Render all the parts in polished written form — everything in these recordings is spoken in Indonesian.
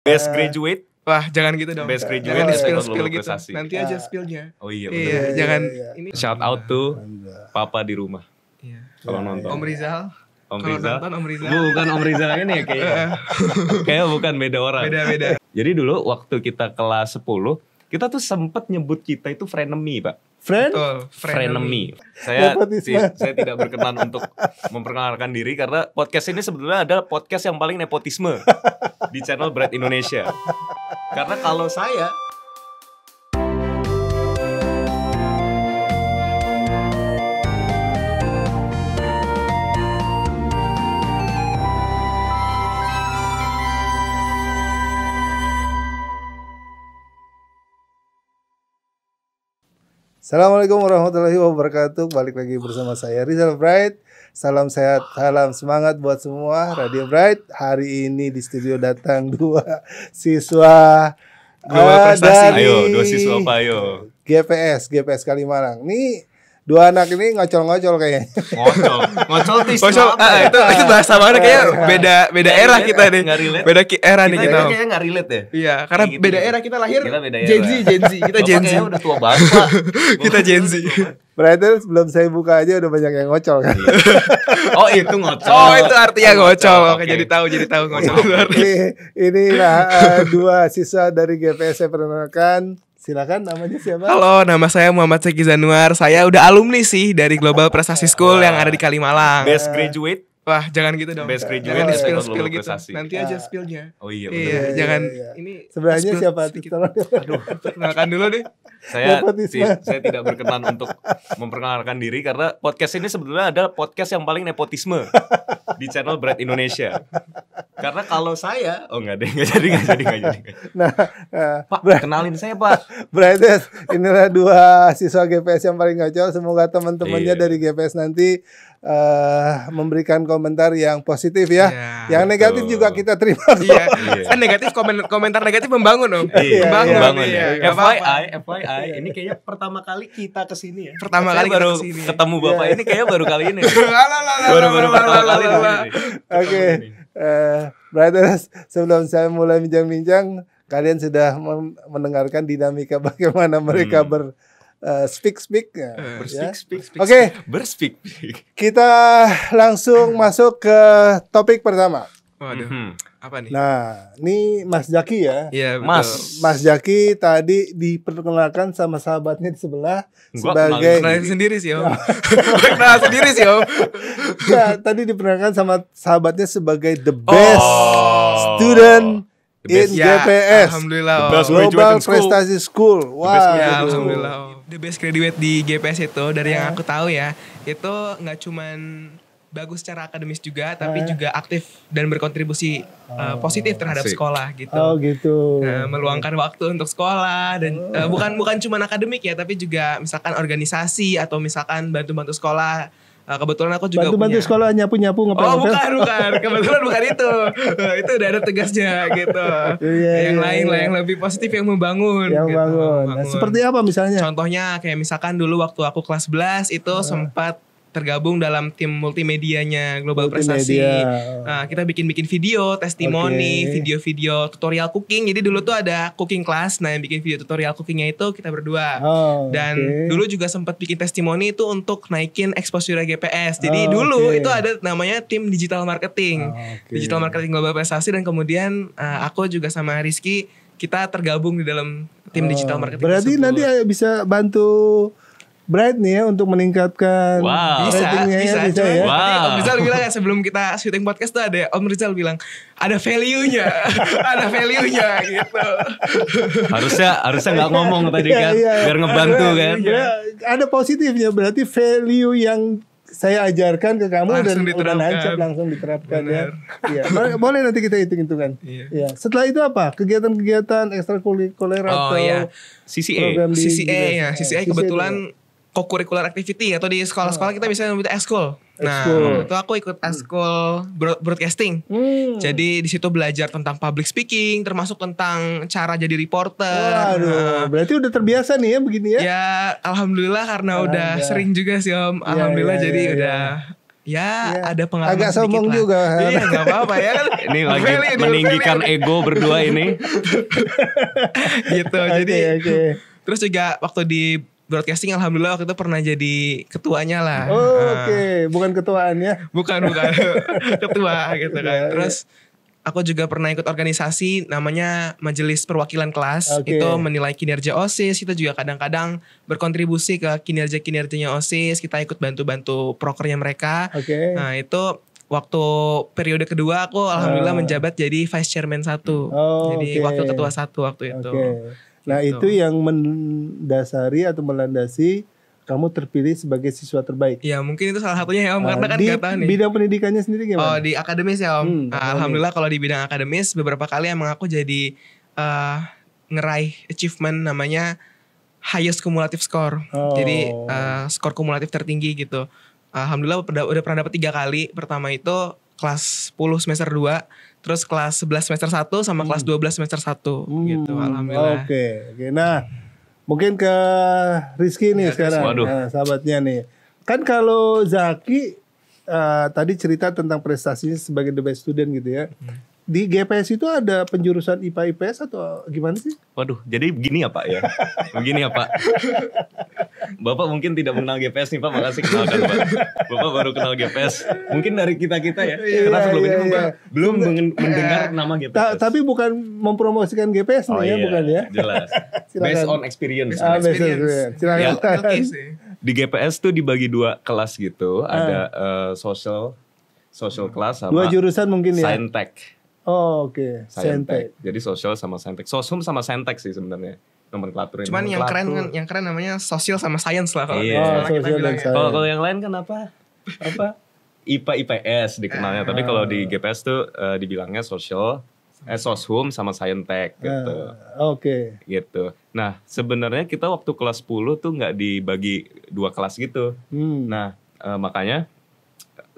Best graduate. Wah, jangan gitu dong. Best graduate jangan ya, spill gitu. prestasi. Nanti aja spillnya. Oh iya Iya, benar. jangan iya. ini. Shout out to Papa di rumah. Iya. Kalau nonton. Om Rizal. Om Kalau Rizal. nonton Om Rizal. Bukan Om Rizal ini ya kayaknya. Kayaknya bukan, beda orang. Beda. Jadi dulu waktu kita kelas 10, kita tuh sempet nyebut kita itu frenemy, Pak. Betul, Frenemy. Saya Nepotisme. saya tidak berkenan untuk memperkenalkan diri karena podcast ini sebetulnya adalah podcast yang paling nepotisme di channel Bright Indonesia. Karena kalau saya Assalamualaikum warahmatullahi wabarakatuh. Balik lagi bersama saya Rizal Bright. Salam sehat, salam semangat buat semua Radio Bright. Hari ini di studio datang dua siswa Global Prestasi. dari ayo, dua siswa apa ayo? GPS Kalimalang. Nih dua anak ini ngocol-ngocol kayaknya. Ngocol tuh Ngocol, istilah apa ya? itu bahasa mana kayak beda era kita nih. Nggak relate. Beda era nih kita. Kayaknya nggak relate ya. Iya, karena Kayak gitu beda ya. era kita lahir. Kita beda era. Gen Z. Kita Bapak Gen Z. kayaknya udah tua banget, Pak. Kita Gen Z. Berarti sebelum saya buka aja udah banyak yang ngocol kan. Oh, itu ngocol. Oh, itu artinya ngocol. Oke, Oke. jadi tahu ngocol. Inilah dua siswa dari GPS saya perkenalkan. Silakan, namanya siapa? Halo, nama saya Muhammad Seki Zanuar. Saya udah alumni sih dari Global Prestasi School yang ada di Kalimalang. Best graduate. Wah, jangan gitu dong. Best graduate Jangan ya, spill Global gitu. Prestasi. Nanti aja spillnya. Oh iya Iya, benar. jangan iya. ini. Sebelahnya spill siapa? sedikit. Tolong. Aduh, perkenalkan dulu deh. Nepotisme. Saya tidak berkenan untuk memperkenalkan diri karena podcast ini sebetulnya adalah podcast yang paling nepotisme di channel Bright Indonesia. Karena kalau saya, enggak jadi. Nah, Pak, kenalin saya, Pak. Bright, inilah dua siswa GPS yang paling ngocol. Semoga teman-temannya Iya. dari GPS nanti memberikan komentar yang positif ya. Iya, Yang negatif betul. juga kita terima. Iya. Iya. Kan negatif komentar negatif membangun, Om. Iya, Membangun. bangun Iya, ya. nggak apa-apa. FYI, ini kayaknya pertama kali kita kesini ya. Pertama Saya kali kita baru kesini. ketemu Bapak ini kayaknya baru kali ini. Baru pertama kali di sini. Oke, brothers, sebelum saya mulai bincang-bincang, kalian sudah mendengarkan dinamika bagaimana mereka speak ya. Berspeak. Oke, Berspeak. kita langsung masuk ke topik pertama. Waduh. Apa nih? Nah, ini Mas Jaki ya. Iya, betul. Mas Jaki tadi diperkenalkan sama sahabatnya di sebelah Gua sebagai Kenalin sendiri sih, Om. Kenal sendiri sih, Om. ya, tadi diperkenalkan sama sahabatnya sebagai the best student The best. in Ya, GPS. Alhamdulillah, Om. The best Global graduate school. Prestasi School. Wah, best Ya, graduate alhamdulillah. Om. The best graduate di GPS itu dari yang aku tahu ya, itu nggak cuman bagus secara akademis juga, tapi juga aktif dan berkontribusi positif terhadap Asik. sekolah gitu. Oh gitu. Nah, meluangkan waktu untuk sekolah dan bukan cuma akademik ya, tapi juga misalkan organisasi atau misalkan bantu-bantu sekolah. Kebetulan aku juga Bantu-bantu punya. sekolah nyapu-nyapu Oh ngepel-ngepel. bukan, kebetulan bukan itu. Itu udah ada tegasnya gitu. Iya, yang iya, lain iya. lah, yang lebih positif yang membangun. Yang gitu. bangun. Nah, seperti apa misalnya? Contohnya kayak misalkan dulu waktu aku kelas 11 itu sempat tergabung dalam tim multimedianya Global Prestasi. Multimedia. Nah, kita bikin video, testimoni, Oke. video-video tutorial cooking. Jadi dulu tuh ada cooking class. Nah, yang bikin video tutorial cookingnya itu kita berdua. Oh, Dan oke. dulu juga sempat bikin testimoni itu untuk naikin exposure GPS. Jadi Oh, dulu oke. itu ada namanya tim digital marketing. Oh, oke. Digital marketing Global Prestasi, dan kemudian aku juga sama Rizky kita tergabung di dalam tim digital marketing. Berarti tersebut. nanti bisa bantu Bright nih ya untuk meningkatkan Wow. ratingnya ya, bisa Cuman ya. Wow. tadi Om Rizal bilang ya, sebelum kita syuting podcast tuh ada Om Rizal bilang ada value-nya, ada value-nya gitu. Harusnya nggak ngomong tadi kan, Iya, iya. biar ngebantu kan. Ada positifnya, berarti value yang saya ajarkan ke kamu Langsung udah diterapkan. nancap, langsung diterapkan ya. Benar. Iya, boleh nanti kita hitung-hitungan. Iya. Iya. Setelah itu apa? Kegiatan-kegiatan ekstrakurikuler Oh atau iya, CCA. program di CCA ya, GPS? CCA kebetulan co-curricular activity atau di sekolah-sekolah kita bisa nyebut ekskul. Nah, Ekskul. itu aku ikut ekskul broadcasting. Jadi di situ belajar tentang public speaking, termasuk tentang cara jadi reporter. Waduh, berarti udah terbiasa nih ya begini ya. Ya, alhamdulillah karena udah Alhamdulillah. sering juga sih Om. Iya, Alhamdulillah iya, jadi iya, udah Ya, ada pengalaman Agak sedikit sombong lah. juga. Iya, nggak apa-apa ya kan. Ini lagi Valid, meninggikan valid. ego berdua ini. Gitu. Jadi Oke. terus juga waktu di broadcasting alhamdulillah waktu itu pernah jadi ketuanya lah. Oke, bukan ketuaan ya. Bukan ketua gitu kan. Iya, Terus aku juga pernah ikut organisasi namanya Majelis Perwakilan Kelas. Oke. Itu menilai kinerja OSIS. Kita juga kadang-kadang berkontribusi ke kinerja-kinerjanya OSIS. Kita ikut bantu-bantu prokernya mereka. Oke. Nah itu waktu periode kedua aku alhamdulillah menjabat jadi Vice Chairman 1. Oh, Jadi oke. Wakil Ketua 1 waktu itu. Oke. Nah, Gitu. itu yang mendasari atau melandasi kamu terpilih sebagai siswa terbaik. Ya mungkin itu salah satunya ya Om. Karena kan di gak tahu nih. bidang pendidikannya sendiri Oh gimana? di akademis ya Om. Nah, akademis. alhamdulillah kalau di bidang akademis beberapa kali emang aku jadi ngeraih achievement namanya highest cumulative score. Oh. Jadi skor kumulatif tertinggi gitu. Alhamdulillah udah pernah dapat 3 kali. Pertama itu kelas 10 semester 2, terus kelas 11 semester 1 sama kelas 12 semester 1 gitu. Alhamdulillah. Oke. Nah, mungkin ke Rizky nih Ya, sekarang. Waduh. Nah, sahabatnya nih. Kan kalau Zaki tadi cerita tentang prestasinya sebagai the best student gitu ya. Di GPS itu ada penjurusan IPA IPS atau gimana sih? Waduh, jadi begini ya Pak ya. Begini ya Pak. Bapak mungkin tidak mengenal GPS nih Pak, makasih kenalkan Pak. Bapak baru kenal GPS. Mungkin dari kita-kita ya. Karena sebelum ini mungkin belum mendengar nama GPS. Tapi bukan mempromosikan GPS nih ya, bukan ya? Jelas. Silakan. Based on experience. Based on Experience. experience. Silakan. Ya. Oke sih. Di GPS tuh dibagi 2 kelas gitu. Ada social class sama 2 jurusan mungkin ya. Scientech. Oh, oke. Saintek. Jadi social sama Scientech. Sosum sama Scientech sih sebenarnya. Nomenklaturnya. Cuman yang keren namanya sosial sama science lah kalau Iya. kalau kita Sosial bilang dan ya. science. Kalau yang lain kan apa? IPA IPS dikenalnya. Tapi kalau di GPS tuh dibilangnya soshum sama Scientech gitu. Oke. Gitu. Nah, sebenarnya kita waktu kelas 10 tuh nggak dibagi 2 kelas gitu. Nah, makanya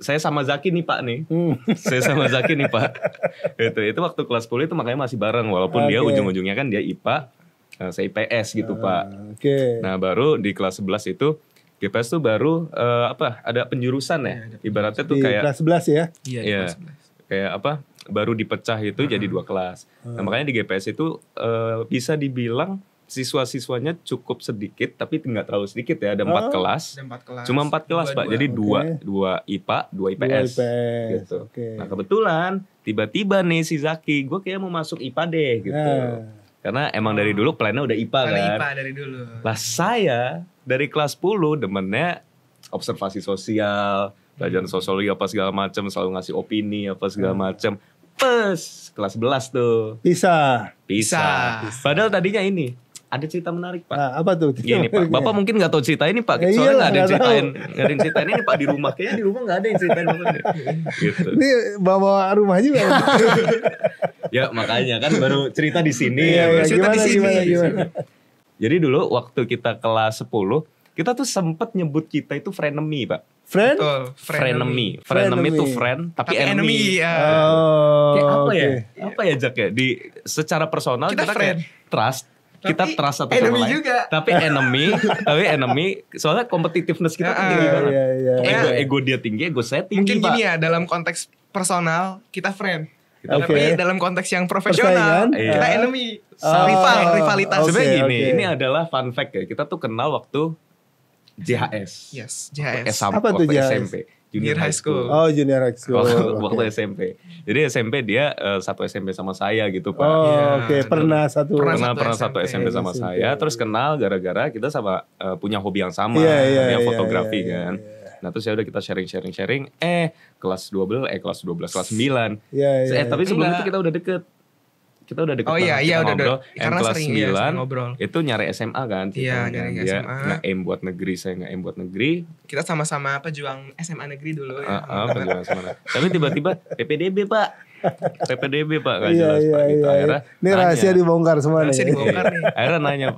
saya sama Zaki nih Pak nih. Saya sama Zaki nih Pak. Itu waktu kelas 10 itu makanya masih bareng. Walaupun dia Oke. ujung-ujungnya kan dia IPA, saya IPS gitu Pak. Oke. Nah baru di kelas 11 itu GPS tuh baru ada penjurusan ya. Ibaratnya tuh Di kayak kelas 11 ya. Iya, di Iya. kelas 11. kayak baru dipecah itu jadi 2 kelas. Nah makanya di GPS itu bisa dibilang siswa-siswanya cukup sedikit tapi nggak terlalu sedikit ya, ada 4 kelas. Ada 4 kelas. Cuma 4 kelas Pak. Jadi Oke. 2 IPA, 2 2 IPS. IPS. Gitu. Oke. Nah kebetulan tiba-tiba nih si Zaki, gue kayak mau masuk IPA deh gitu. Nah. Karena emang dari dulu plannya udah IPA Karena kan. IPA dari dulu. Lah saya dari kelas 10 demennya observasi sosial, pelajaran sosiologi apa segala macam, selalu ngasih opini apa segala macam. Kelas 11 tuh. Bisa. Bisa. Padahal tadinya ini ada cerita menarik Pak. Nah, apa tuh? Gini Pak, Bapak mungkin nggak tahu cerita ini Pak. Ya Soalnya iyalah, nggak ada yang nggak ceritain, nggak ada yang ceritain ini Pak di rumah. Kayaknya di rumah nggak ada yang ceritain Bapak nih. Gitu. Ini bawa rumah juga. Ya makanya kan baru cerita di sini. Iya, iya. Cerita Gimana, di sini. gimana? Jadi dulu waktu kita kelas 10, kita tuh sempet nyebut kita itu frenemy Pak. Friend? Betul, Frenemy. Frenemy itu friend tapi enemy. ya. Oh, Kayak apa ya? oke. Apa ya Jack ya? Secara personal Kita kita friend. kayak trust. Kita Tapi trust satu enemy sama lain. juga. Tapi enemy soalnya competitiveness kita tuh tinggi banget. Iya. Ego dia tinggi, ego saya tinggi Mungkin Pak. gini ya, dalam konteks personal kita friend. Oke. Tapi dalam konteks yang profesional Persaingan? kita Iya. enemy. Oh, Rivalitas. oke. Sebenarnya gini, oke. ini adalah fun fact ya. Kita tuh kenal waktu JHS. Yes, Waktu JHS. Apa tuh waktu JHS? SMP. Junior High School. Oh, junior high school. Waktu SMP. Jadi SMP dia satu SMP sama saya gitu Pak. Oh, Iya. oke. Pernah satu. Pernah satu SMP sama SMP. saya, terus kenal gara-gara kita sama punya hobi yang sama, Iya, namanya iya, fotografi iya, kan. Nah terus ya udah kita sharing, kelas 12, kelas 9. Iya. Tapi sebelum Enggak. itu kita udah deket. Kita udah deket Oh iya, banget, iya kita udah ngobrol. karena kelas sering ya, 9 sering ngobrol. itu nyari SMA kan. Iya, ceritanya. nyari Dia SMA. nge-aim buat negeri, saya nge-aim buat negeri. Kita sama-sama pejuang SMA negeri dulu ya. Penjualan semangat. Tapi tiba-tiba PPDB Pak. Gak Iya, jelas Pak gitu. Akhirnya Ini nanya. rahasia dibongkar semua Rahasia nih. dibongkar nih. Akhirnya nanya,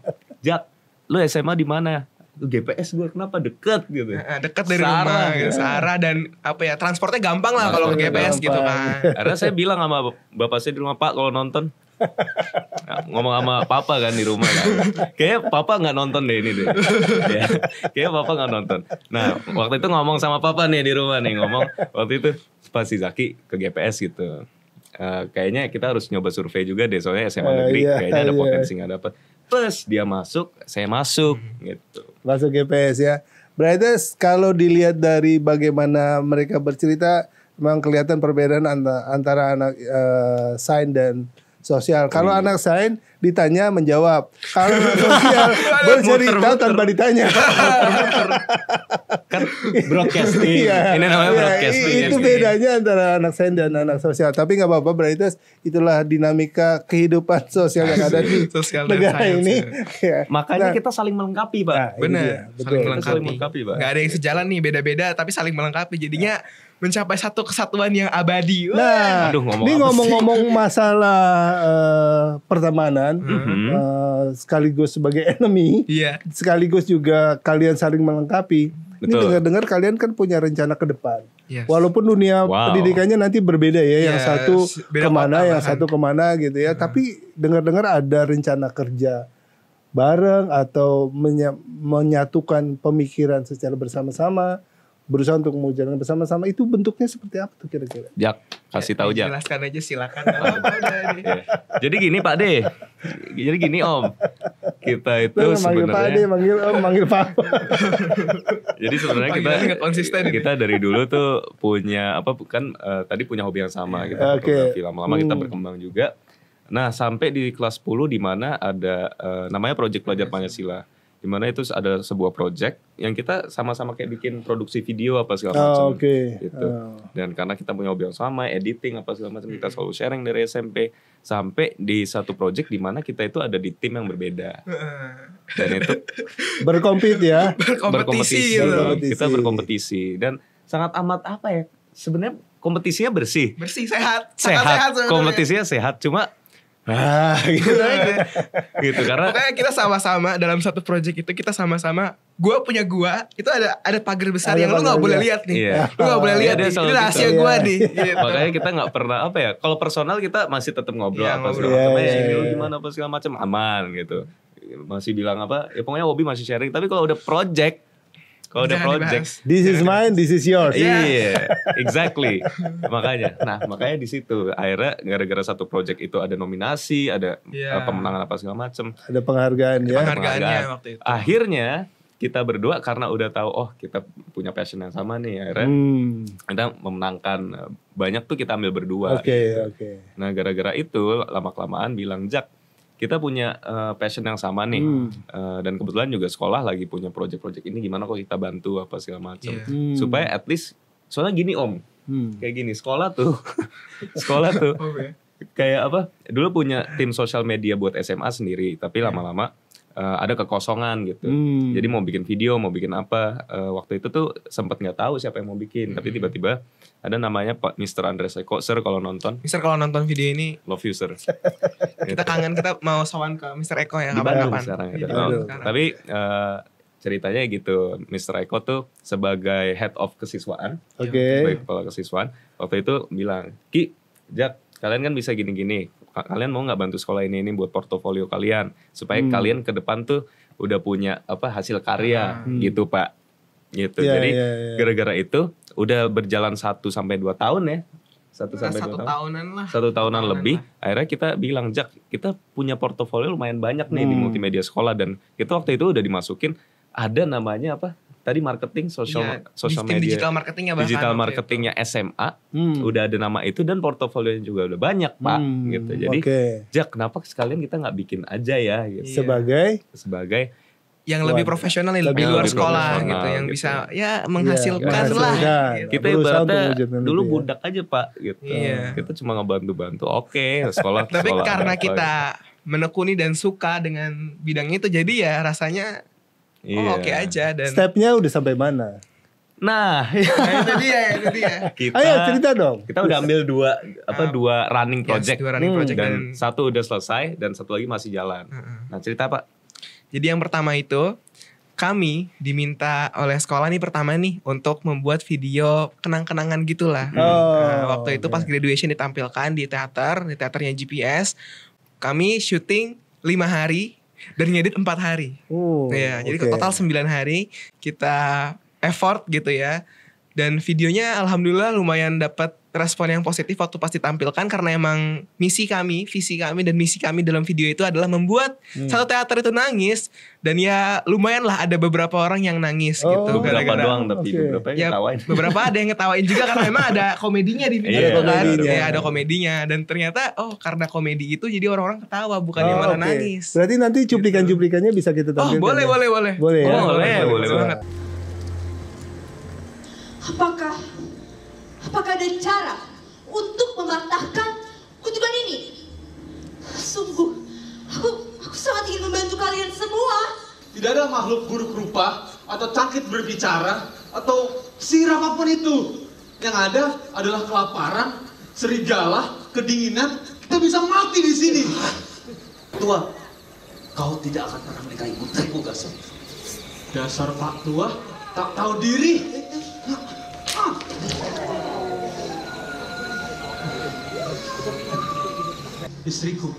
Jak, lu SMA di mana? GPS gue kenapa deket gitu. Dekat dari Sarah, rumah ya. gitu. Searah dan apa ya, transportnya gampang lah kalau ke Transportnya GPS gitu gampang. kan. Akhirnya saya bilang sama bapak saya di rumah, Pak kalau nonton ngomong sama papa kan di rumah kan. Kayaknya papa nggak nonton deh ini deh. Ya, kayaknya papa nggak nonton. Nah waktu itu ngomong sama papa nih di rumah nih waktu itu pas si Zaki ke GPS gitu. Kayaknya kita harus nyoba survei juga deh soalnya SMA negeri kayaknya ada potensi nggak dapat. Plus dia masuk, saya masuk gitu. Masuk GPS ya. Berarti kalau dilihat dari bagaimana mereka bercerita, memang kelihatan perbedaan antara anak sains dan sosial. Kalau anak sains ditanya menjawab. Kalau anak sosial bercerita tanpa ditanya. Kan broadcasting. Ini namanya broadcasting. Itu bedanya antara anak sains dan anak sosial. Tapi nggak apa-apa, berarti itulah dinamika kehidupan sosial yang ada di negara ini. Ya. Makanya kita saling melengkapi, Pak. Nah, benar. Saling melengkapi, Pak. Gak ada yang sejalan nih, beda-beda tapi saling melengkapi. Jadinya mencapai satu kesatuan yang abadi. Nah, ini ngomong-ngomong masalah pertemanan, sekaligus sebagai enemy, sekaligus juga kalian saling melengkapi. Betul. Ini dengar-dengar kalian kan punya rencana ke depan. Yes. Walaupun dunia pendidikannya nanti berbeda ya, yang satu kemana, yang satu kemana gitu ya. Tapi dengar-dengar ada rencana kerja bareng atau menyatukan pemikiran secara bersama-sama. Berusaha untuk mewujudkan bersama-sama, itu bentuknya seperti apa tuh kira-kira? Jak, kasih tahu Jak. Jelaskan aja silakan. Jadi gini Pak De. Jadi gini Om. Kita itu sebenarnya manggil Pak De, manggil Om, manggil Pak. Jadi sebenarnya kita dari dulu tuh punya tadi punya hobi yang sama gitu. Fotografi, lama-lama kita berkembang juga. Nah, sampai di kelas 10 di mana ada namanya Project Pelajar Pancasila. Di mana itu ada sebuah project yang kita sama-sama kayak bikin produksi video apa segala macam gitu. Dan karena kita punya hobi yang sama, editing apa segala macam, kita selalu sharing dari SMP sampai di satu project di mana kita itu ada di tim yang berbeda. Dan itu berkompetisi ya. Berkompetisi gitu. Kita berkompetisi dan sangat amat apa ya? Sebenarnya kompetisinya bersih. Bersih, sehat. Sehat. Kompetisinya sehat, cuma gitu aja. Gitu karena pokoknya kita sama-sama dalam satu project itu kita sama-sama itu ada pagar besar yang lu gak boleh lihat nih. Lu gak boleh lihat nih. Ini rahasia gue nih. Makanya kita gak pernah kalau personal kita masih tetap ngobrol apa segala macam. Sini lu gimana apa segala macam aman gitu. Masih bilang ya pokoknya hobi masih sharing. Tapi kalau udah project this is mine, this is yours. Iya, exactly. Makanya di situ akhirnya gara-gara satu project itu ada nominasi, ada pemenangan apa segala macam. Ada penghargaan ya. Penghargaannya waktu itu. Akhirnya kita berdua karena udah tahu kita punya passion yang sama nih, akhirnya kita memenangkan banyak tuh kita ambil berdua. Oke. Nah, gara-gara itu lama-kelamaan bilang, Jak, kita punya passion yang sama nih, dan kebetulan juga sekolah lagi punya project-project ini, gimana kok kita bantu apa segala macam, supaya at least soalnya gini Om, kayak gini sekolah tuh kayak dulu punya tim sosial media buat SMA sendiri, tapi lama-lama ada kekosongan gitu. Jadi mau bikin video, mau bikin apa, waktu itu tuh sempat nggak tahu siapa yang mau bikin, tapi tiba-tiba ada namanya Pak Mr. Andres Eko, Sir kalau nonton. Mister kalau nonton video ini, love you Sir. Kita kangen, kita mau sowan ke Mr. Eko ya kapan-kapan. Tapi ceritanya gitu, Mr. Eko tuh sebagai head of kesiswaan, sebagai kepala kesiswaan, waktu itu bilang, Ki, Jak, kalian kan bisa gini-gini, kalian mau nggak bantu sekolah ini buat portofolio kalian, supaya kalian ke depan tuh udah punya hasil karya gitu Pak. Gitu. Jadi gara-gara itu udah berjalan 1 sampai 2 tahun ya. 1 sampai 2 tahun. Satu tahunan lebih. Akhirnya kita bilang, Jak, kita punya portofolio lumayan banyak nih di multimedia sekolah, dan kita waktu itu udah dimasukin ada namanya tadi marketing social media. Digital marketingnya SMA. Udah ada nama itu dan portofolionya juga udah banyak, Pak, gitu. Jadi, Jak, kenapa sekalian kita nggak bikin aja ya gitu. Sebagai yang lebih profesional, lebih luar sekolah gitu, yang bisa menghasilkan lah. Gitu. Kita ibaratnya dulu budak aja Pak gitu. Kita cuma ngebantu-bantu. Sekolah. Tapi karena kita menekuni dan suka dengan bidangnya itu, jadi ya rasanya oke aja. Dan stepnya udah sampai mana? Nah, itu dia. Ayo cerita dong. Kita udah ambil dua running project, dan satu udah selesai dan satu lagi masih jalan. Nah, cerita Pak. Jadi yang pertama itu kami diminta oleh sekolah nih pertama nih untuk membuat video kenang-kenangan gitulah. Waktu itu pas graduation ditampilkan di teaternya GPS. Kami syuting 5 hari dan ngedit 4 hari. Jadi total 9 hari kita effort gitu ya. Dan videonya alhamdulillah lumayan dapat respon yang positif waktu pas ditampilkan, karena emang visi kami dan misi kami dalam video itu adalah membuat satu teater itu nangis. Dan ya lumayan lah ada beberapa orang yang nangis gitu. Beberapa doang tapi beberapa yang ngetawain. Beberapa ada yang ngetawain juga karena memang ada komedinya di video itu kan. Ada komedinya. Dan ternyata karena komedi itu jadi orang-orang ketawa bukan yang malah nangis. Berarti nanti cuplikan-cuplikannya bisa kita tampilkan. Boleh. Boleh ya? Boleh banget. Apakah ada cara untuk mematahkan kutukan ini? Sungguh, aku sangat ingin membantu kalian semua. Tidak ada makhluk buruk rupa atau cangkit berbicara atau sihir apapun itu. Yang ada adalah kelaparan, serigala, kedinginan. Kita bisa mati di sini. Tua, kau tidak akan pernah menikahi putriku, Gaso. Dasar Pak Tua, tak tahu diri. Istriku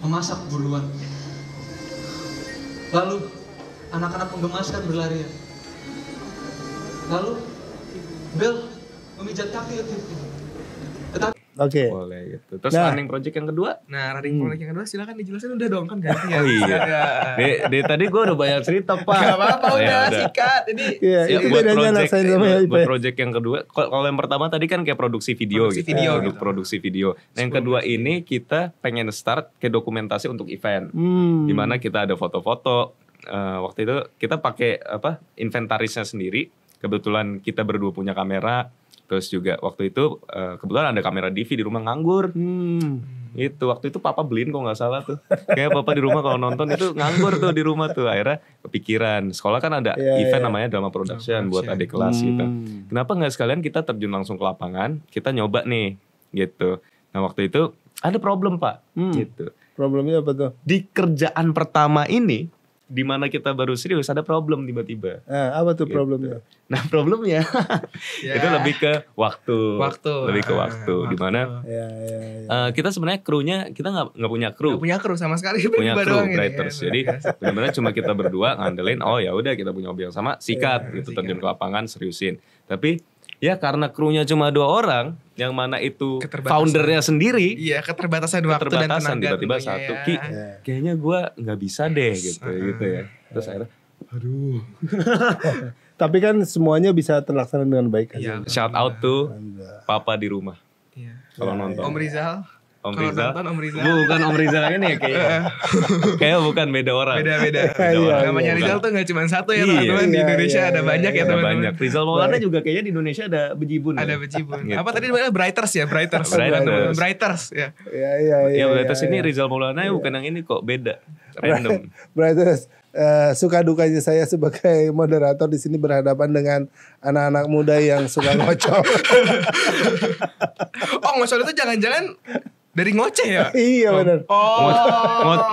memasak buruan. Lalu anak-anak menggemaskan berlarian. Lalu Bel memijat kaki Latifu. Oke. Boleh gitu. Terus running project yang kedua? Running project yang kedua silakan dijelasin, udah dong kan ganti ya. Oh iya. Tadi gue udah banyak cerita Pak. Gak apa-apa udah sikat. Ini itu bedanya anak saya sama buat project yang kedua. Kalau yang pertama tadi kan kayak produksi video gitu. Produksi video. Nah, yang kedua ini kita pengen start kayak dokumentasi untuk event. Dimana kita ada foto-foto. Waktu itu kita pakai inventarisnya sendiri. Kebetulan kita berdua punya kamera. Terus juga waktu itu kebetulan ada kamera DV di rumah nganggur. Itu waktu itu papa beliin kok nggak salah tuh. Kayak papa di rumah kalau nonton itu nganggur tuh di rumah tuh. Akhirnya kepikiran. Sekolah kan ada event namanya drama production buat adik kelas gitu. Kenapa nggak sekalian kita terjun langsung ke lapangan? Kita nyoba nih gitu. Nah waktu itu ada problem Pak. Gitu. Problemnya apa tuh? Di kerjaan pertama ini, di mana kita baru serius ada problem tiba-tiba. Apa tuh problemnya? Nah problemnya itu lebih ke waktu. Lebih ke waktu. Di mana kita sebenarnya krunya kita nggak punya kru. Nggak punya kru sama sekali. Punya kru writers. Jadi benar-benar cuma kita berdua ngandelin. Oh ya udah kita punya hobi yang sama, sikat gitu, terjun ke lapangan seriusin. Tapi ya karena krunya cuma 2 orang, yang mana itu foundernya sendiri. Iya, keterbatasan waktu dan tenaga. Tiba-tiba satu, kayaknya gue nggak bisa deh gitu ya. Terus akhirnya, aduh. Tapi kan semuanya bisa terlaksana dengan baik. Shout out tuh papa di rumah. Kalau nonton. Om Rizal. Om Rizal. Nonton Om Rizal. Bukan Om Rizal ini ya kayaknya bukan beda orang. Beda. Namanya Rizal tuh gak cuma satu ya teman-teman. Di Indonesia ada banyak ya teman-teman. Banyak. Rizal Maulana juga kayaknya di Indonesia ada bejibun. Ada bejibun. Apa tadi namanya Brighters ya? Brighters ya. Iya. Brighters ini Rizal Maulana bukan yang ini kok, beda. Random. Brighters. Suka dukanya saya sebagai moderator di sini berhadapan dengan anak-anak muda yang suka ngocol. Ngocol itu jangan-jangan dari ngoceh ya? Iya benar.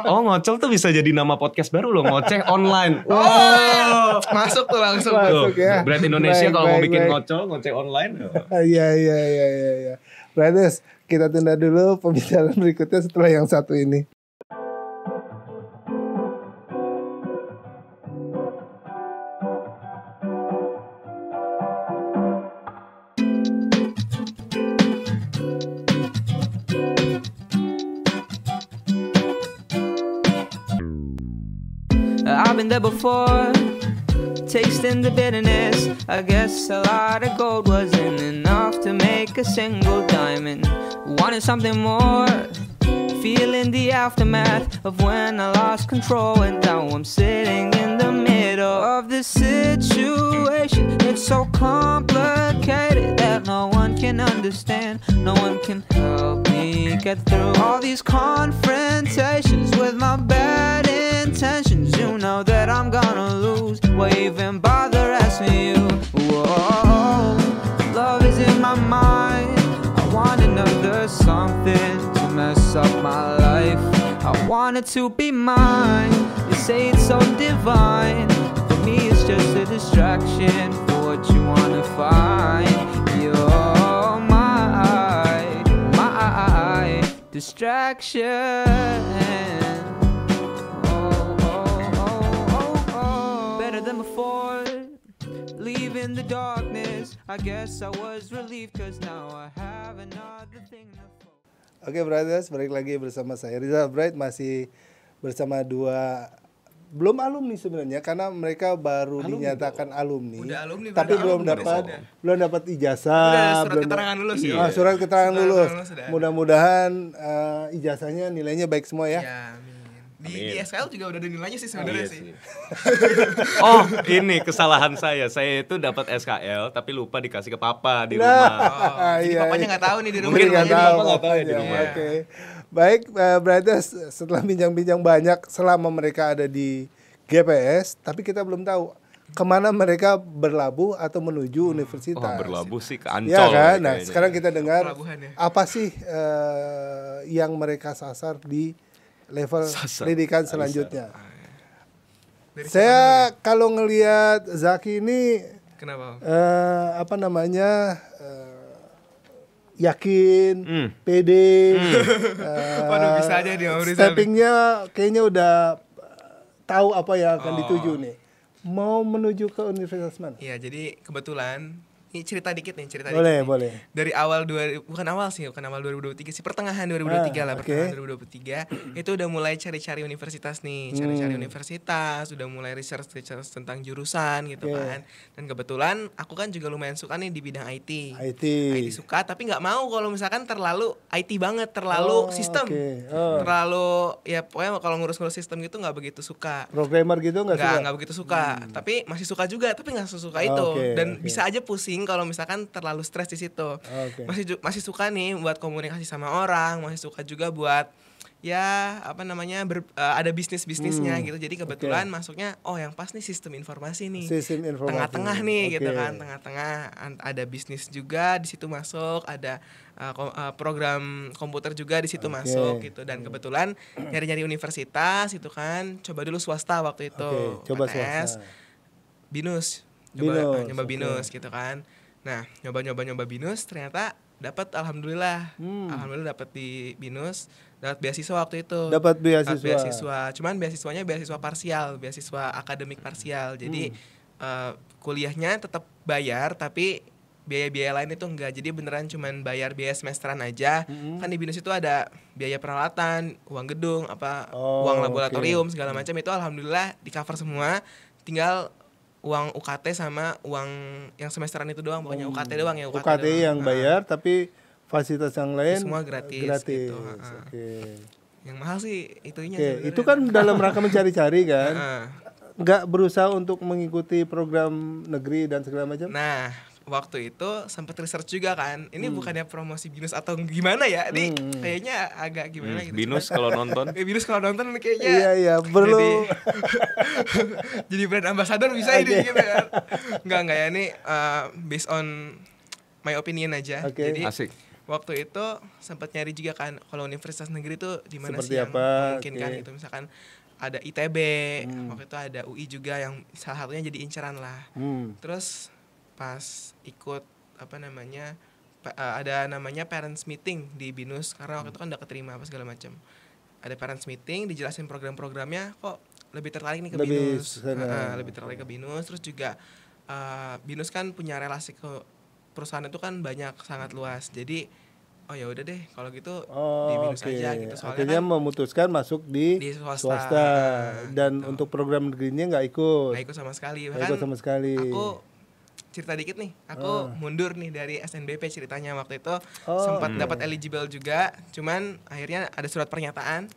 Ngocol tuh bisa jadi nama podcast baru loh, ngoceh online. Masuk tuh langsung. Masuk ya. Brand Indonesia kalau mau bikin ngoceh online. Iya. Brothers, kita tunda dulu pembicaraan berikutnya setelah yang satu ini. I've been there before, tasting the bitterness. I guess a lot of gold wasn't enough to make a single diamond. Wanted something more, feeling the aftermath of when I lost control. And now I'm sitting in the middle of this situation. It's so complicated that no one can understand. No one can help me get through all these confrontations with my bad intentions. You know that I'm gonna lose. Why even bother asking you? Whoa, love is in my mind. I want another something to mess up my life. I want it to be mine. You say it's so divine. For me it's just a distraction for what you wanna find. You're my distraction. Better than before, leaving the darkness. I guess I was relieved cause now I have another thing to focus. Oke brothers, balik lagi bersama saya Rizal Bright, masih bersama dua belum alumni sebenarnya karena mereka baru dinyatakan alumni. Udah alumni, tapi belum dapat ijazah, surat keterangan lulus ya. Surat keterangan lulus. Sudah. Mudah-mudahan ijazahnya nilainya baik semua ya. Ya, amin. Di SKL juga udah ada nilainya sih sebenarnya sih. Oh, ini kesalahan saya. Saya itu dapat SKL tapi lupa dikasih ke papa di rumah. Jadi papanya nggak tahu nih di rumah. Mungkin nggak tahu. Nggak tahu ya di rumah. Oke. Baik, brothers, setelah bincang-bincang banyak selama mereka ada di GPS, tapi kita belum tahu kemana mereka berlabuh atau menuju universitas. Oh, berlabuh sih ke Ancol. Ya kan? Nah, kayaknya. sekarang kita dengar Pelabuhan ya. apa sih yang mereka sasar di level pendidikan selanjutnya. Saya kalau ngelihat Zaki ini Kenapa? Yakin, pede, Waduh, bisa aja dia Rizal. steppingnya kayaknya udah tahu apa yang akan dituju nih. Mau menuju ke universitas mana? Iya, jadi kebetulan ini cerita dikit. Boleh. Dari awal bukan awal 2023 sih, pertengahan 2023 lah, pertengahan 2023 itu udah mulai cari-cari universitas nih, universitas, udah mulai research tentang jurusan gitu kan. Dan kebetulan aku kan juga lumayan suka nih di bidang IT suka, tapi nggak mau kalau misalkan terlalu IT banget, terlalu sistem, terlalu ya pokoknya kalau ngurus-ngurus sistem gitu nggak begitu suka. Programmer gitu nggak begitu suka, tapi masih suka juga, tapi nggak sesuka itu. Dan bisa aja pusing kalau misalkan terlalu stres di situ. Masih suka nih buat komunikasi sama orang, masih suka juga buat ya ada bisnisnya gitu. Jadi kebetulan masuknya yang pas nih sistem informasi nih. Tengah-tengah nih gitu kan, tengah-tengah ada bisnis juga di situ masuk, ada program komputer juga di situ masuk gitu. Dan kebetulan nyari-nyari universitas itu kan, coba dulu swasta waktu itu. Coba PTS, swasta. BINUS. Nyoba BINUS gitu kan. Nah, nyoba BINUS ternyata dapat, alhamdulillah dapat di BINUS, dapat beasiswa waktu itu. Dapat beasiswa. Cuman beasiswanya beasiswa parsial, beasiswa akademik parsial. Jadi kuliahnya tetap bayar tapi biaya-biaya lain itu enggak. Jadi beneran cuman bayar biaya semesteran aja. Kan di BINUS itu ada biaya peralatan, uang gedung, uang laboratorium segala macam, itu alhamdulillah di cover semua. Tinggal uang UKT sama uang yang semesteran itu doang, pokoknya UKT doang ya. UKT yang bayar, tapi fasilitas yang lain semua gratis. Gitu. Yang mahal sih itunya. Itu kan dalam rangka mencari-cari kan, nggak berusaha untuk mengikuti program negeri dan segala macam. Nah, waktu itu sempat research juga kan. Ini bukannya promosi BINUS atau gimana ya? Ini kayaknya agak gimana gitu. BINUS kalau nonton. BINUS kalau nonton kayaknya. Iya, perlu. Jadi brand ambassador bisa ini gitu kan. Enggak ya, ini based on my opinion aja. Jadi asik. Waktu itu sempat nyari juga kan kalau universitas negeri itu di mana seperti sih yang apa? Mungkin kan gitu. Misalkan ada ITB, waktu itu ada UI juga yang salah satunya jadi inceran lah. Terus pas ikut ada namanya parents meeting di BINUS, karena waktu itu kan udah keterima apa segala macam. Ada parents meeting, dijelasin program-programnya, kok lebih tertarik nih ke BINUS. Lebih tertarik ke BINUS. Terus juga BINUS kan punya relasi ke perusahaan itu kan sangat luas. Jadi ya udah deh kalau gitu di BINUS aja gitu. Soalnya akhirnya kan memutuskan masuk di swasta. Dan gitu. Untuk program negerinya nggak ikut sama sekali. Aku cerita dikit nih, aku mundur nih dari SNBP ceritanya waktu itu. Sempat dapat eligible juga, cuman akhirnya ada surat pernyataan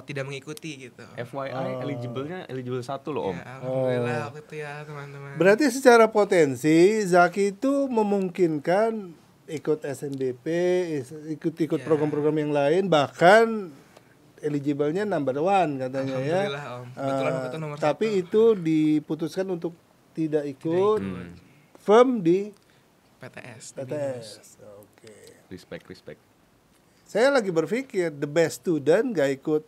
tidak mengikuti gitu. FYI eligible 1 loh Om. Ya, alhamdulillah waktu itu ya teman-teman. Berarti secara potensi Zaki itu memungkinkan ikut SNBP, ikut program-program yang lain, bahkan eligible-nya number 1 katanya ya. Alhamdulillah Om. Kebetulan waktu itu nomor 1. Tapi itu diputuskan untuk tidak ikut. Firm di PTS. Oke. Respect. Saya lagi berpikir the best student gak ikut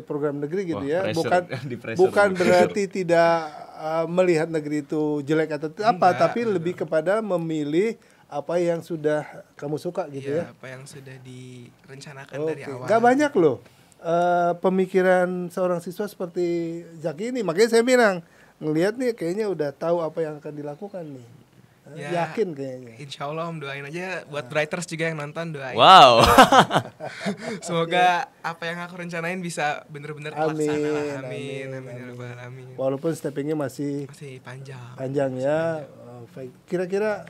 program negeri gitu. Wah, ya. pressure. Bukan berarti tidak melihat negeri itu jelek atau apa, tapi lebih kepada memilih apa yang sudah kamu suka gitu ya. Apa yang sudah direncanakan Oke. dari awal. Gak banyak loh pemikiran seorang siswa seperti Zaki ini. Makanya saya bilang ngelihat nih kayaknya udah tahu apa yang akan dilakukan nih. Yakin kayaknya. Insya Allah Om, doain aja buat Brighters juga yang nonton, doain. Wow. Semoga apa yang aku rencanain bisa bener-bener terlaksana lah. Amin. Amin. Walaupun steppingnya masih panjang ya. Kira-kira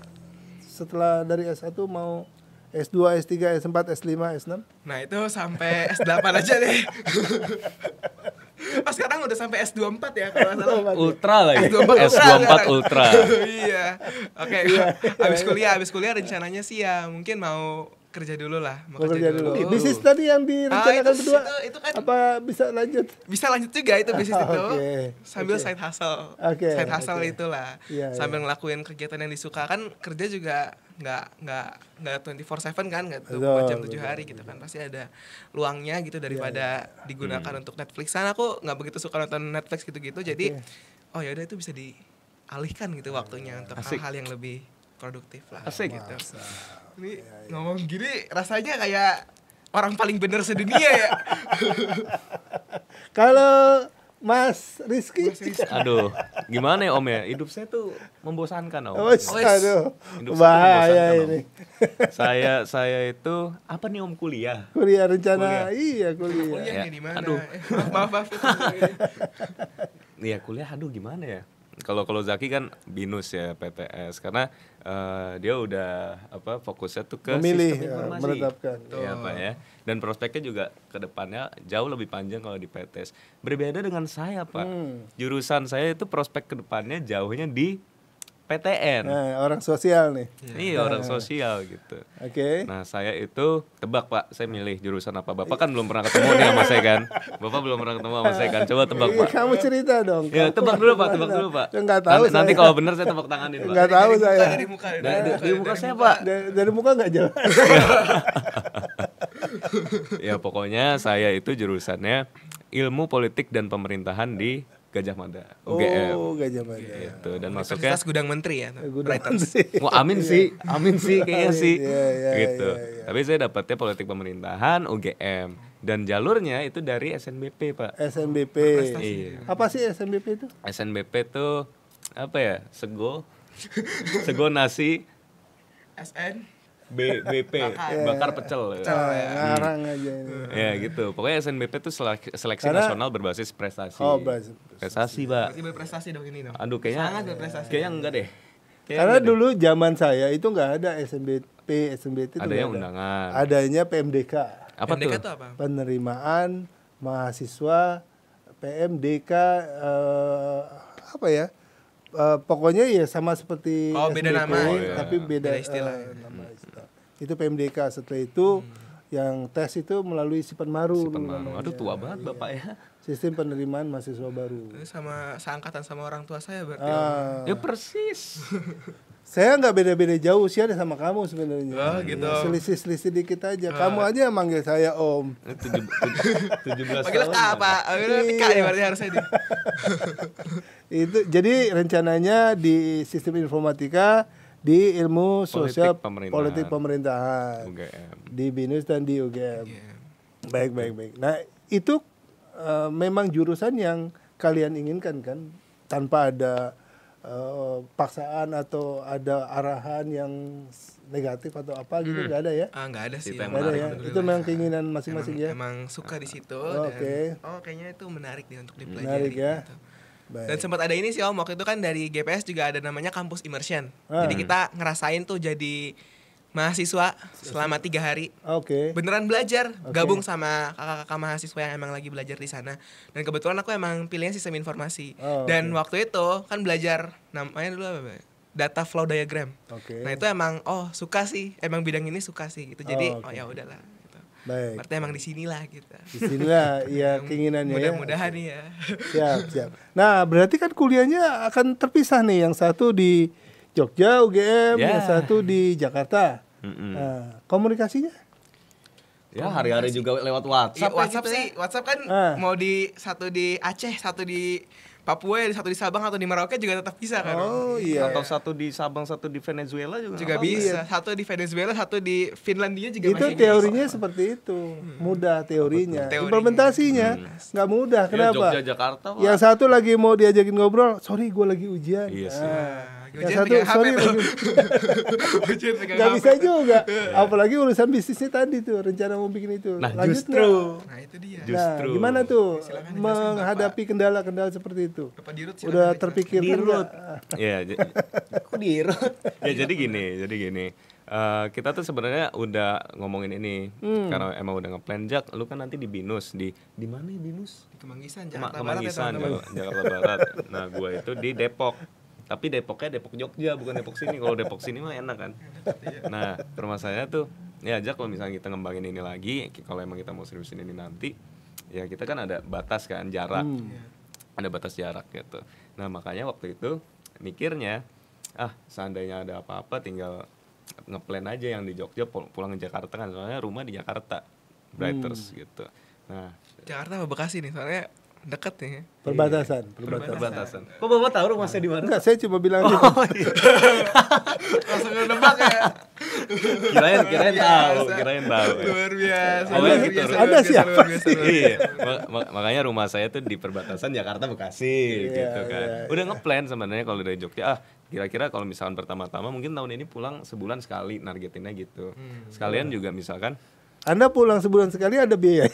setelah dari S1 mau S2, S3, S4, S5, S6? Nah itu sampai S8 aja deh. Pas sekarang udah sampai S24 ya kalau nggak salah. Ultra lagi. S24 Ultra. Iya. Oke. Habis kuliah rencananya sih ya mungkin mau kerja dulu lah. Mau kerja dulu. Bisnis tadi yang direncanakan berdua. Itu kan apa bisa lanjut? Bisa lanjut juga itu bisnis itu. Sambil Okay. side hustle. Okay. Side hustle itulah. Iya, Sambil ngelakuin kegiatan yang disuka kan kerja juga nggak 24/7 kan, nggak 24 jam 7 hari gitu kan, pasti ada luangnya gitu daripada digunakan untuk Netflixan. Aku nggak begitu suka nonton Netflix gitu-gitu, jadi oh ya udah itu bisa dialihkan gitu waktunya untuk hal-hal yang lebih produktif lah. Asik Gitu. Ini ngomong gini rasanya kayak orang paling bener sedunia ya. Kalau Mas Rizky. Aduh, gimana ya Om ya? Hidup saya tuh membosankan Om. Aduh, Hidup saya bahaya tuh ini. Saya itu apa nih Om, kuliah? Kuliah rencana, iya kuliah. Kuliahnya di mana? Aduh. Maaf. Iya kuliah, aduh gimana ya? Kalau Zaki kan binus ya PTS karena dia udah fokusnya tuh ke memilih, sistem informasi. menetapkan. Iya Pak ya. Dan prospeknya juga ke depannya jauh lebih panjang kalau di PTS. Berbeda dengan saya Pak. Jurusan saya itu prospek ke depannya jauhnya di PTN. Nah, orang sosial nih. Iya, orang sosial gitu. Oke. Nah, saya itu tebak Pak, saya milih jurusan apa. Bapak kan belum pernah ketemu nih sama saya kan. Bapak belum pernah ketemu sama saya kan. Coba tebak Pak. Kamu cerita dong. Ya, tebak dulu Pak. Enggak tahu Nanti kalau benar saya tepuk tanganin Pak. Enggak tahu saya. Dari muka. Dari muka saya Pak. Dari muka enggak jelas. Ya pokoknya saya itu jurusannya Ilmu Politik dan Pemerintahan di Gajah Mada, UGM. Oh, Gajah Mada. Gitu. Dan Universitas masuknya Gudang Menteri ya. Wah, amin sih kayaknya sih. Iya, Gitu. iya. Tapi saya dapatnya Politik Pemerintahan UGM dan jalurnya itu dari SNBP, Pak. SNBP. Iya. Apa sih SNBP itu? SNBP tuh apa ya? Sego nasi SN BP bakar pecel. Ngarang aja ini. Ya gitu. Pokoknya SNBP itu seleksi Karena- nasional berbasis prestasi. Oh, Prestasi, Pak. Berarti berprestasi dong ini dong. Aduh kayaknya Sangat berprestasi. Kayaknya enggak deh. Karena dulu zaman saya itu enggak ada SNBP itu ada nggak yang undangan. Adanya PMDK. Apa MDK tuh? tuh apa? Penerimaan mahasiswa PMDK apa ya? Pokoknya ya sama seperti Oh, beda SNBP, nama. Oh, iya. tapi beda Beda istilah. nama istilah. Itu PMDK. Setelah itu yang tes itu melalui Sipenmaru. dulu namanya. Aduh tua banget Bapak ya. Sistem penerimaan mahasiswa baru. Ini sama seangkatan sama orang tua saya berarti. Ah, Ya persis. saya nggak beda-beda jauh usia sama kamu sebenarnya. Oh, gitu. Selisih dikit aja. Kamu aja yang manggil saya Om. 17 Panggilnya Kak apa? Panggilnya Kak ya berarti harusnya di. Itu jadi rencananya di sistem informatika di ilmu sosial politik pemerintahan UGM. di BINUS dan di UGM. Baik. Nah, itu memang jurusan yang kalian inginkan kan tanpa ada paksaan atau ada arahan yang negatif atau apa gitu nggak ada ya? Nggak ada sih. Itu yang Nggak ada ya. Alhamdulillah. Itu memang keinginan masing-masing ya. Emang suka di situ. Oh, dan, oke. kayaknya itu menarik nih untuk dipelajari. Menarik ya. gitu. Baik. Dan sempat ada ini sih Om, waktu itu kan dari GPS juga ada namanya kampus immersion. Ah. Jadi kita ngerasain tuh jadi mahasiswa selama 3 hari. Oke. Beneran belajar, gabung sama kakak-kakak mahasiswa yang emang lagi belajar di sana. Dan kebetulan aku emang pilihnya sistem informasi. Oh, Dan waktu itu kan belajar namanya dulu apa? Data flow diagram. Oke. Nah, itu emang suka sih, emang bidang ini suka sih gitu. Jadi Oh, oke. ya udahlah gitu. Baik. Berarti emang di sinilah gitu. Di sinilah ya keinginannya ya. Mudah-mudahan nih ya. Siap. Nah, berarti kan kuliahnya akan terpisah nih. Yang satu di Jogja UGM, Ya. yang satu di Jakarta. Nah, komunikasinya? Ya hari-hari juga lewat WhatsApp. WhatsApp gitu ya. sih, WhatsApp kan Ah. mau satu di Aceh, satu di Papua ya satu di Sabang atau di Merauke juga tetap bisa kan. Oh iya. Atau satu di Sabang, satu di Venezuela juga Juga bisa. Satu di Venezuela, satu di Finlandia juga Itu masih teorinya bisa. seperti itu. Mudah teorinya. Teorinya. Implementasinya nggak mudah. Kenapa? Jogja, Jakarta, Pak. Yang satu lagi mau diajakin ngobrol, sorry gue lagi ujian. Iya sih. Yang Ujian satu pegang HP sorry tuh. lagi Ujian pegang nggak HP. bisa juga. Apalagi urusan bisnisnya tadi tuh, rencana mau bikin itu. Nah, Lanjut justru. nggak? Nah, itu dia. Nah, Justru. gimana tuh Silakan dijelaskan, menghadapi kendala-kendala seperti itu? Bapak Dirut silakan Udah dijelaskan. terpikirkan nggak? Ya, kok dirut? Ya jadi gini. Kita tuh sebenarnya udah ngomongin ini karena emang udah ngeplan. Jak, lu kan nanti di Binus di mana ya Binus? Di Kemanggisan, Jakarta Barat ya, Kemanggisan, teman-teman. Jakarta Barat. Nah, gua itu di Depok. Tapi Depoknya Depok Jogja, bukan Depok sini. Kalau Depok sini mah enak kan. Nah, permasalahannya tuh, ya Jak, kalau misalnya kita ngembangin ini lagi, kalau emang kita mau seriusin ini nanti, ya kita kan ada batas kan, jarak. Ada batas jarak gitu. Nah, makanya waktu itu mikirnya, seandainya ada apa-apa tinggal ngeplan aja yang di Jogja, pulang ke Jakarta kan, soalnya rumah di Jakarta, Brighters gitu. Nah, Jakarta sama Bekasi nih, soalnya deket nih. Perbatasan. perbatasan. Kok Bapak tahu rumahnya di mana? Enggak, saya cuma bilang gitu. Langsung nebak ya. Kirain tahu. Luar biasa. Oh, luar gitu. biasa, Ada luar biasa, siapa luar biasa, luar biasa. Iya, makanya rumah saya tuh di perbatasan Jakarta Bekasi gitu kan. Udah ngeplan sebenarnya kalau dari Jogja, kira-kira kalau misalkan pertama-tama mungkin tahun ini pulang sebulan sekali, nargetinnya gitu. Sekalian juga misalkan Anda pulang sebulan sekali ada biaya.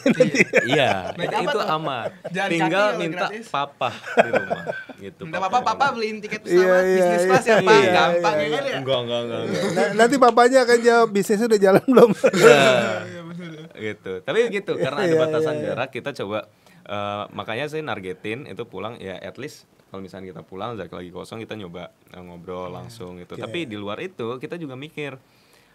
iya, Naik apa itu tuh? aman. Jalan Tinggal kaki kalau minta gratis. papa di rumah gitu. Minta papa beliin tiket Iya, pesawat iya, bisnis iya. kelas ya Pak, Iya, gampang iya, ya kan ya. Enggak. Nanti papanya akan jawab bisnisnya udah jalan belum? Gitu. Tapi gitu karena ada Iya, batasan iya. jarak kita coba makanya saya nargetin itu pulang ya at least kalau misalnya kita pulang Zaki lagi kosong kita nyoba ngobrol langsung gitu. Tapi di luar itu kita juga mikir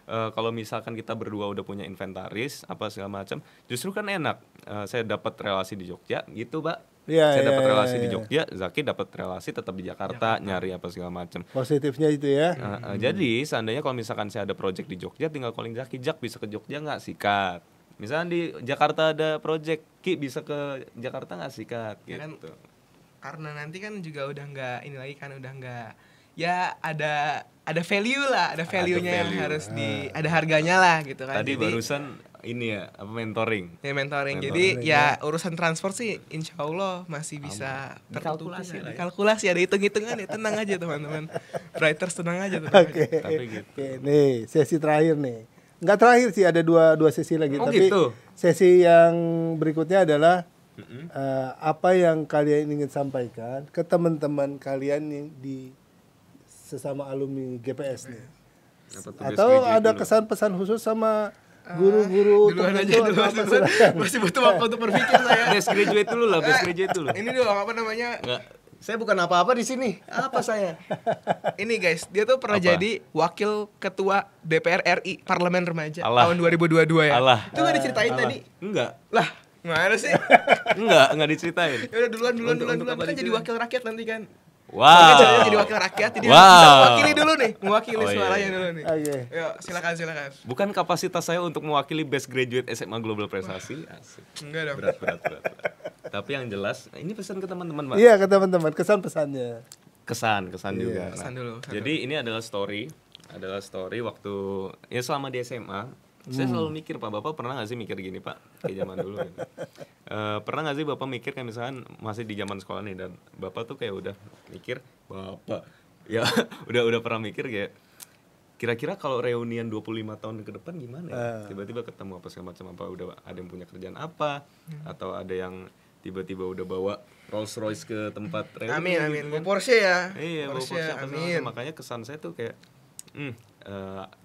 kalau misalkan kita berdua udah punya inventaris apa segala macam, justru kan enak. Saya dapat relasi di Jogja gitu, Pak. Iya, Saya dapat iya, relasi iya, di iya. Jogja, Zaki dapat relasi tetap di Jakarta, nyari apa segala macam. Positifnya itu ya. Jadi seandainya kalau misalkan saya ada project di Jogja, tinggal calling Zaki, Jak bisa ke Jogja nggak? Sikat. Misalnya di Jakarta ada project, Ki bisa ke Jakarta nggak? Sikat. Ya kan, Gitu. karena nanti kan juga udah nggak ini lagi kan, udah nggak, ya ada value lah, ada value-nya yang value. harus ada harganya lah gitu kan. Tadi Jadi, barusan ini ya apa mentoring. ya mentoring. Jadi ya urusan transport sih insya Allah masih bisa Dikalkulasi lah ya. Kalkulasi, ada hitung-hitungan ya, tenang aja teman-teman. Brighters tenang aja. Tenang Oke. aja. Tapi gitu. Oke, nih sesi terakhir nih. Enggak terakhir sih, ada dua sesi lagi. Oh, Tapi gitu? sesi yang berikutnya adalah apa yang kalian ingin sampaikan ke teman-teman kalian yang di sesama alumni GPS nih. Apa tuh, Atau best ada graduate dulu? kesan-pesan khusus sama guru-guru Duluan aja, tertentu atau duluan. apa, silakan. Masih butuh waktu untuk berpikir saya. Best graduate dulu lah, best graduate dulu. Ini dong apa namanya? Enggak. Saya bukan apa-apa di sini. Apa saya? Ini guys, dia tuh pernah Apa? jadi wakil ketua DPR RI Parlemen Remaja Alah. tahun 2022 ya. Alah. Itu gak diceritain tadi? Enggak. Lah, gimana sih? Enggak diceritain. Ya udah duluan Untuk apa kan jadi diceritain? wakil rakyat nanti kan. Wow. Kan ceritanya jadi wakil rakyat, jadi Wow. bisa mewakili dulu nih, mewakili Oh, iya, suaranya iya. dulu nih. Oke. Yuk, silakan. Bukan kapasitas saya untuk mewakili best graduate SMA Global Prestasi. Asik. Enggak dong. Berat. Tapi yang jelas, ini pesan ke teman-teman, Pak. Iya, ke teman-teman, kesan-pesannya. Kesan juga. Kesan dulu. Jadi ini adalah story waktu ya selama di SMA. Saya selalu mikir, Pak, Bapak pernah nggak sih mikir gini, Pak? Kayak zaman dulu gitu. Pernah nggak sih Bapak mikir kayak misalkan masih di zaman sekolah nih dan Bapak tuh kayak udah mikir, Bapak ya udah pernah mikir kayak kira-kira kalau reunian 25 tahun ke depan gimana ya? Tiba-tiba ketemu apa segala macam, apa udah ada yang punya kerjaan apa atau ada yang tiba-tiba udah bawa Rolls Royce ke tempat reuni. Amin. Bawa Porsche ya. Iya, bawa Porsche, Porsche apa segala amin. macam. Makanya kesan saya tuh kayak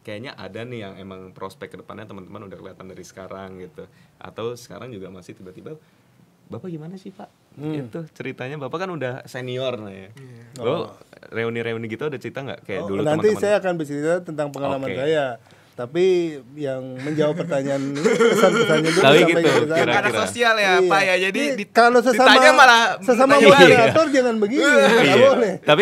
kayaknya ada nih yang emang prospek ke depannya teman-teman udah kelihatan dari sekarang gitu. Atau sekarang juga masih tiba-tiba Bapak gimana sih, Pak? Itu ceritanya Bapak kan udah senior nah ya. Bapak reuni-reuni gitu ada cerita nggak kayak dulu Nanti teman-teman? saya akan bercerita tentang pengalaman Oke. saya. Tapi yang menjawab pertanyaan ini kesan-kesannya dulu Tapi sampai gitu, ke sana. kira-kira. Anak sosial ya, Iya. Pak ya. Jadi Ini kalau ditanya malah sesama bertanya balik. moderator jangan begini, nggak Iya. boleh. Tapi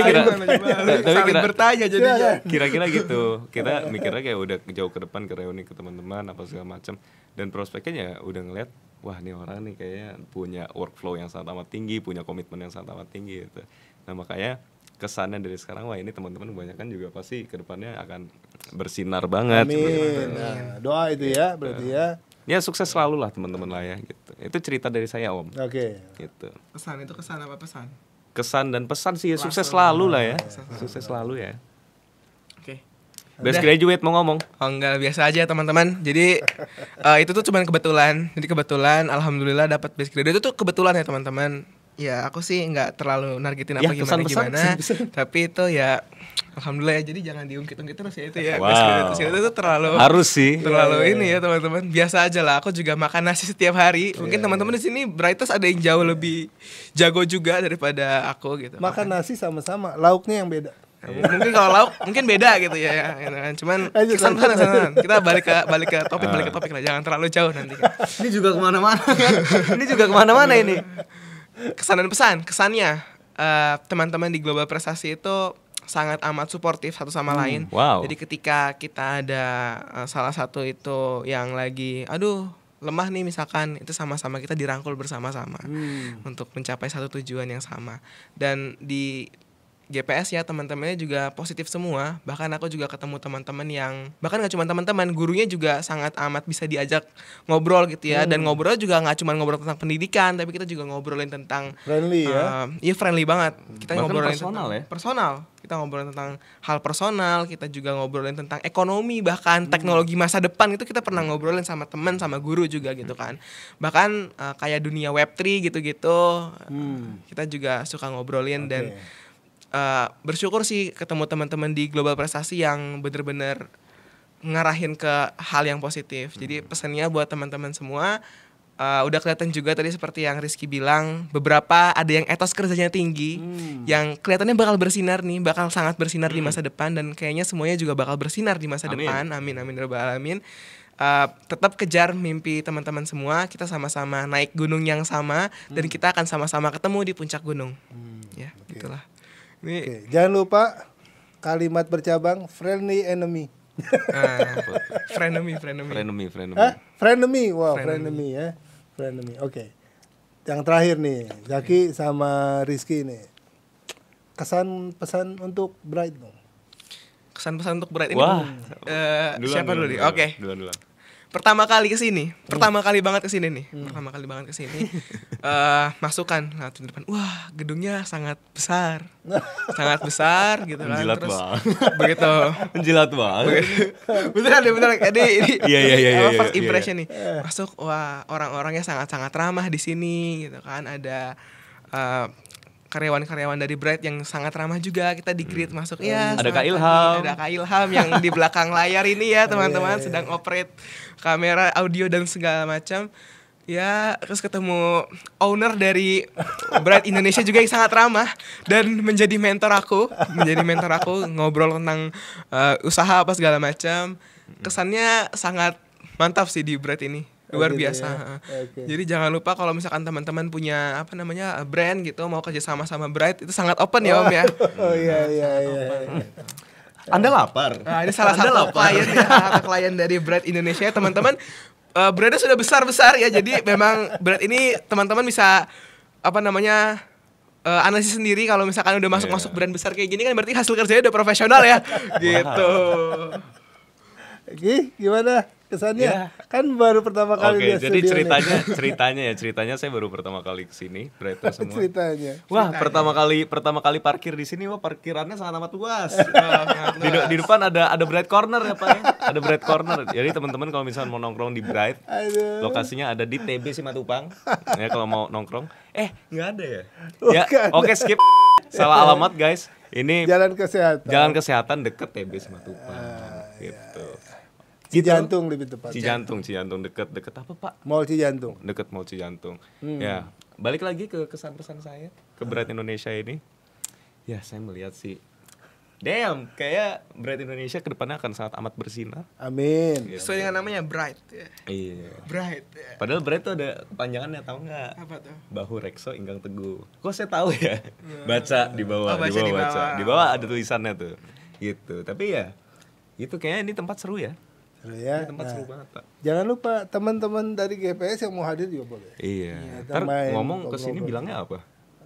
saling bertanya jadinya. kira-kira gitu. Kita mikirnya kayak udah jauh ke depan ke reuni ke teman-teman apa segala macam dan prospeknya ya udah ngeliat wah nih orang nih kayaknya punya workflow yang sangat amat tinggi, punya komitmen yang sangat amat tinggi gitu. Nah makanya kesannya dari sekarang, wah ini teman-teman kebanyakan juga pasti kedepannya akan bersinar banget. Amin. Gitu. Nah, doa itu ya berarti ya. Ya sukses selalu lah teman-teman lah ya gitu. Itu cerita dari saya Om. Oke. Gitu. Pesan itu kesan apa pesan? Kesan dan pesan sih ya, sukses selalu lah ya. Sukses selalu ya. Oke. Best graduate mau ngomong. Oh enggak, biasa aja teman-teman. Jadi itu tuh cuman kebetulan. Jadi kebetulan alhamdulillah dapat best graduate itu tuh kebetulan ya teman-teman. Ya aku sih nggak terlalu nargetin apa Ya, gimana. Tapi itu ya alhamdulillah ya. Jadi jangan diungkit-ungkit terus ya itu ya. Wow. Best graduate itu terlalu Harus sih. Terlalu ini ya teman-teman. Biasa aja lah. Aku juga makan nasi setiap hari. Mungkin teman-teman di sini Brightest ada yang jauh lebih jago juga daripada aku gitu. Makan nasi sama-sama, lauknya yang beda. Mungkin kalau lauk mungkin beda gitu ya, gitu kan. Cuman kesan. Kita balik ke topik lah, jangan terlalu jauh nanti kan. Ini juga kemana-mana kan? Ini juga kemana-mana ini. Kesan dan pesan, kesannya teman-teman di Global Prestasi itu sangat amat suportif satu sama lain. Wow. Jadi ketika kita ada salah satu itu yang lagi lemah nih misalkan, itu sama-sama kita dirangkul bersama-sama untuk mencapai satu tujuan yang sama. Dan di GPS ya teman-temannya juga positif semua. Bahkan aku juga ketemu teman-teman yang bahkan nggak cuma teman-teman, gurunya juga sangat amat bisa diajak ngobrol gitu ya. Dan ngobrol juga nggak cuma ngobrol tentang pendidikan, tapi kita juga ngobrolin tentang Friendly ya. Iya friendly banget. Kita Bahkan ngobrolin personal tentang ya? personal. Kita ngobrolin tentang hal personal, kita juga ngobrolin tentang ekonomi, bahkan teknologi masa depan itu kita pernah ngobrolin sama teman, sama guru juga gitu kan. Bahkan kayak dunia Web3 gitu-gitu, kita juga suka ngobrolin. Dan bersyukur sih ketemu teman-teman di Global Prestasi yang bener-bener ngarahin ke hal yang positif. Jadi pesannya buat teman-teman semua, udah kelihatan juga tadi seperti yang Rizky bilang, beberapa ada yang etos kerjanya tinggi, yang kelihatannya bakal bersinar nih, bakal sangat bersinar di masa depan, dan kayaknya semuanya juga bakal bersinar di masa depan. Amin amin ya rabbal alamin. Tetap kejar mimpi teman-teman semua, kita sama-sama naik gunung yang sama, dan kita akan sama-sama ketemu di puncak gunung. Ya, itulah. Oke, jangan lupa kalimat bercabang friendly enemy. Frenemy. Frenemy. Wow, frenemy ya. Frenemy. Oke. Yang terakhir nih, Zaki sama Rizky nih. Kesan pesan untuk Bright dong. Kesan pesan untuk Bright ini. Wah. Siapa dulu nih? Oke. Duluan. Pertama kali banget kesini nih. Masukan nah, di depan. Wah, gedungnya sangat besar. Sangat besar gitu kan. Menjilat Terus banget. begitu. Menjilat banget. Beneran. Jadi ini Iya, first impression nih. Masuk, wah, orang-orangnya sangat-sangat ramah di sini gitu kan. Ada karyawan-karyawan dari Bright yang sangat ramah juga. Kita di-greet masuk. Ya, Ada Kak Ilham. Ada Kak Ilham yang di belakang layar ini ya teman-teman, sedang operate kamera, audio dan segala macam. Ya, terus ketemu owner dari Bright Indonesia juga yang sangat ramah dan menjadi mentor aku ngobrol tentang usaha apa segala macam. Kesannya sangat mantap sih di Bright ini. Luar biasa. Ya. Okay. Jadi jangan lupa kalau misalkan teman-teman punya brand gitu, mau kerja sama Bright, itu sangat open ya Om ya. Oh iya. Anda lapar. Nah, ini salah satu klien dari Bright Indonesia teman-teman. Brandnya sudah besar ya, jadi memang Bright ini teman-teman bisa analisis sendiri kalau misalkan udah masuk brand besar kayak gini kan berarti hasil kerjanya udah profesional ya. Gitu. Oke, gimana kesannya? Ya. Kan baru pertama kali di studio. Oke, jadi ceritanya saya baru pertama kali kesini, Bright semua. Wah, pertama kali parkir di sini, parkirannya sangat amat luas. Di depan ada Bright Corner ya Pak ya. Ada Bright Corner. Jadi teman-teman kalau misalnya mau nongkrong di Bright, lokasinya ada di TB Simatupang. Ya kalau mau nongkrong, nggak ada ya. Ya, oke skip. Salah alamat guys. Ini Jalan Kesehatan deket TB Simatupang. Gitu. Cijantung lebih tepat. Cijantung deket apa Pak? Mall Cijantung. Deket Mall Cijantung. Ya, balik lagi ke kesan pesan saya ke Bright Indonesia ini. Ya, saya melihat sih, kayak Bright Indonesia ke depannya akan sangat amat bersinar. Amin. Sesuai dengan namanya Bright. Ya. Iya. Bright. Ya. Padahal Bright tuh ada kepanjangannya, tahu nggak? Apa tuh? Bahu Rekso Ingkang Teguh. Kok saya tahu ya? Baca di bawah. Baca. Di bawah ada tulisannya tuh. Gitu. Tapi ya, itu kayaknya ini tempat seru ya. Ya. Tempat seru banget, Pak. Jangan lupa teman-teman dari GPS yang mau hadir juga boleh. Iya. Kita Ntar main, ngomong ke sini ngobrol-ngobrol. bilangnya apa?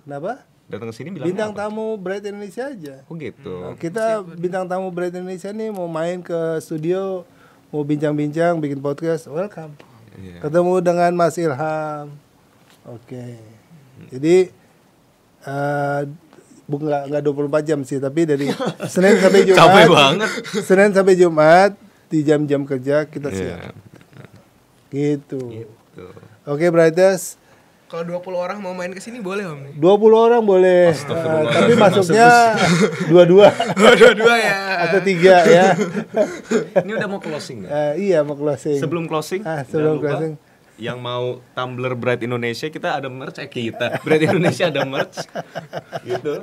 Kenapa? Datang ke sini bilangnya Bintang apa? tamu Bright Indonesia aja. Oh gitu. Nah, kita bintang tamu Bright Indonesia nih mau main ke studio, mau bincang-bincang, bikin podcast, welcome. Iya. Ketemu dengan Mas Ilham. Oke. Jadi nggak 24 jam sih, tapi dari Senin sampai Jumat. Capek banget. Senin sampai Jumat di jam-jam kerja kita Iya. siap. Gitu. Gitu. Oke, Brighters. Kalau 20 orang mau main ke sini boleh Om. 20 orang boleh. Tapi masuknya dua-dua Dua-dua ya. atau 3 ya. Ini udah mau closing nggak? Iya, mau closing. Sebelum closing, sebelum jangan lupa, closing. yang mau tumbler Bright Indonesia kita ada merch kita. Bright Indonesia ada merch. Gitu.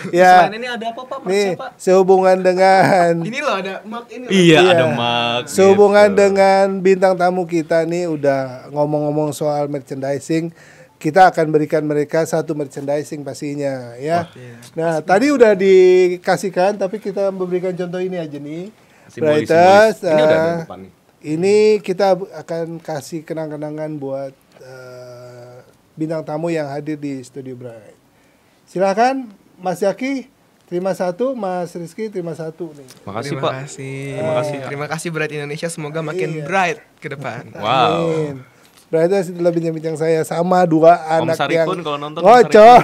Ya. Selain ini ada apa Pak? Nih, Merch Pak? sehubungan dengan Ini loh ada mug ini. Loh. Iya, Iya. ada mug. sehubungan gitu. dengan bintang tamu kita nih udah ngomong-ngomong soal merchandising, kita akan berikan mereka satu merchandising pastinya ya. Nah, tadi udah dikasihkan tapi kita memberikan contoh ini aja nih. Simbolis. Brighters, Ini udah di depan nih. ini kita akan kasih kenang-kenangan buat bintang tamu yang hadir di Studio Bright. Silakan Mas Zaki, terima satu, Mas Rizky terima satu nih. Makasih Terima Pak. kasih. Terima kasih. Terima kasih Bright Indonesia, semoga makin Iya. bright ke depan. Wow. Amin. Brighters itulah bincang-bincang saya sama dua Om anak Saripun yang kalau nonton Om ngocok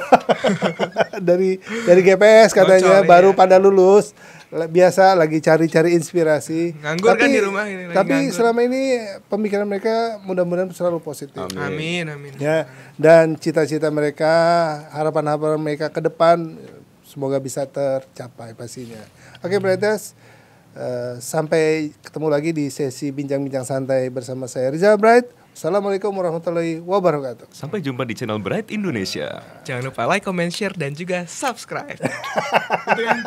dari GPS katanya Ngocok, baru iya. pada lulus. Biasa lagi cari-cari inspirasi. Nganggur kan di rumah ini, lagi Tapi nganggur. selama ini pemikiran mereka mudah-mudahan selalu positif. Amin, amin. Ya, dan cita-cita mereka, harapan-harapan mereka ke depan semoga bisa tercapai pastinya. Oke, Brighters, sampai ketemu lagi di sesi bincang-bincang santai bersama saya Rizal Bright. Assalamualaikum warahmatullahi wabarakatuh. Sampai jumpa di channel Bright Indonesia. Jangan lupa like, comment, share dan juga subscribe. Gitu kan?